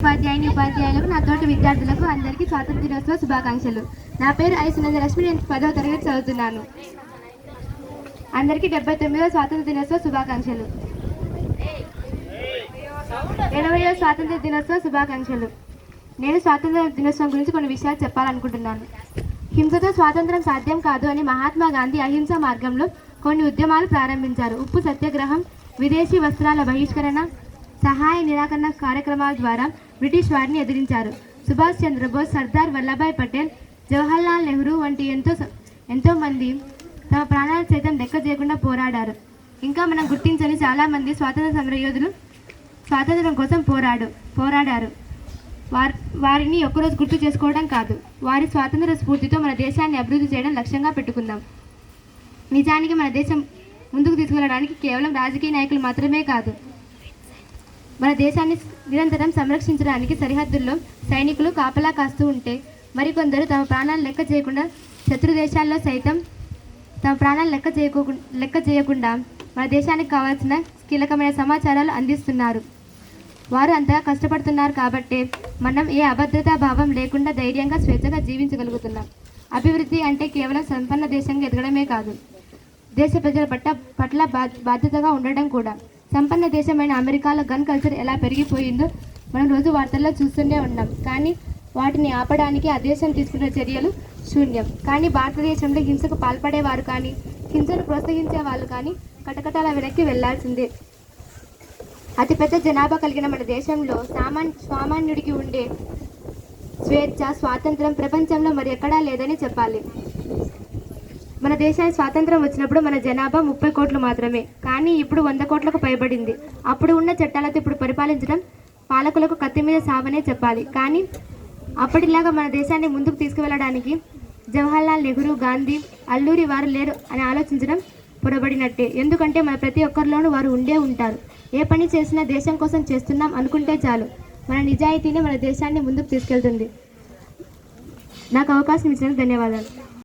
ఉపాధ్యాయులకు నా తోటి విద్యార్థులకు అందరికీ స్వాతంత్ర దినోత్సవ శుభాకాంక్షలు. నా పేరు ఐ సునందలక్ష్మి. నేను 10వ తరగతి చదువుతున్నాను. అందరికీ 79వ స్వాతంత్ర దినోత్సవ శుభాకాంక్షలు. 80వ స్వాతంత్ర దినోత్సవ శుభాకాంక్షలు. నేను స్వాతంత్ర దినోత్సవం గురించి కొన్ని విషయాలు చెప్పాలనుకుంటున్నాను. హింసతో స్వాతంత్రం సాధ్యం కాదు అని మహాత్మా గాంధీ అహింస మార్గంలో కొన్ని ఉద్యమాలు ప్రారంభించారు. ఉప్పు సత్యాగ్రహం, విదేశీ వస్త్రాల బహిష్కరణ, సహాయ నిరాకరణ కార్యక్రమాల ద్వారా బ్రిటిష్ వారిని ఎదిరించారు. సుభాష్ చంద్రబోస్, సర్దార్ వల్లభాయ్ పటేల్, జవహర్లాల్ నెహ్రూ వంటి ఎంతో మంది తమ ప్రాణాలు సైతం లెక్క చేయకుండా పోరాడారు. ఇంకా మనం గుర్తించని చాలామంది స్వాతంత్ర సమరయోధులు స్వాతంత్రం కోసం పోరాడారు. వారిని ఒక్కరోజు గుర్తు చేసుకోవడం కాదు, వారి స్వాతంత్ర స్ఫూర్తితో మన దేశాన్ని అభివృద్ధి చేయడం లక్ష్యంగా పెట్టుకుందాం. నిజానికి మన దేశం ముందుకు తీసుకెళ్లడానికి కేవలం రాజకీయ నాయకులు మాత్రమే కాదు, మన దేశాన్ని నిరంతరం సంరక్షించడానికి సరిహద్దుల్లో సైనికులు కాపలా కాస్తూ ఉంటే, మరికొందరు తమ ప్రాణాలు లెక్క చేయకుండా శత్రు దేశాల్లో సైతం తమ ప్రాణాలు లెక్క చేయకుండా మన దేశానికి కావాల్సిన కీలకమైన సమాచారాలు అందిస్తున్నారు. వారు అంతగా కష్టపడుతున్నారు కాబట్టే మనం ఏ అభద్రతా భావం లేకుండా ధైర్యంగా స్వేచ్ఛగా జీవించగలుగుతున్నాం. అభివృద్ధి అంటే కేవలం సంపన్న దేశంగా ఎదగడమే కాదు, దేశ ప్రజల పట్ల బాధ్యతగా ఉండడం కూడా. సంపన్న దేశమైన అమెరికాలో గన్ కల్చర్ ఎలా పెరిగిపోయిందో మనం రోజు వార్తల్లో చూస్తూనే ఉన్నాం. కానీ వాటిని ఆపడానికి ఆ దేశం తీసుకున్న చర్యలు శూన్యం. కానీ భారతదేశంలో హింసకు పాల్పడేవారు కానీ, హింసను ప్రోత్సహించే వాళ్ళు కానీ కటకటాల వెనక్కి వెళ్లాల్సిందే. అతిపెద్ద జనాభా కలిగిన మన దేశంలో సామాన్యుడికి ఉండే స్వేచ్ఛ, స్వాతంత్రం ప్రపంచంలో మరి ఎక్కడా లేదని చెప్పాలి. మన దేశానికి స్వాతంత్రం వచ్చినప్పుడు మన జనాభా 30 కోట్లు మాత్రమే, కానీ ఇప్పుడు 100 కోట్లకు పైబడింది. అప్పుడు ఉన్న చట్టాలతో ఇప్పుడు పరిపాలించడం పాలకులకు కత్తి మీద సావనే చెప్పాలి. కానీ అప్పటిలాగా మన దేశాన్ని ముందుకు తీసుకువెళ్ళడానికి జవహర్లాల్ నెహ్రూ, గాంధీ, అల్లూరి వారు లేరు అని ఆలోచించడం పొరబడినట్టే. ఎందుకంటే మన ప్రతి ఒక్కరిలోనూ వారు ఉండే ఉంటారు. ఏ పని చేసినా దేశం కోసం చేస్తున్నాం అనుకుంటే చాలు, మన నిజాయితీనే మన దేశాన్ని ముందుకు తీసుకెళ్తుంది. నాకు అవకాశం ఇచ్చినందుకు ధన్యవాదాలు.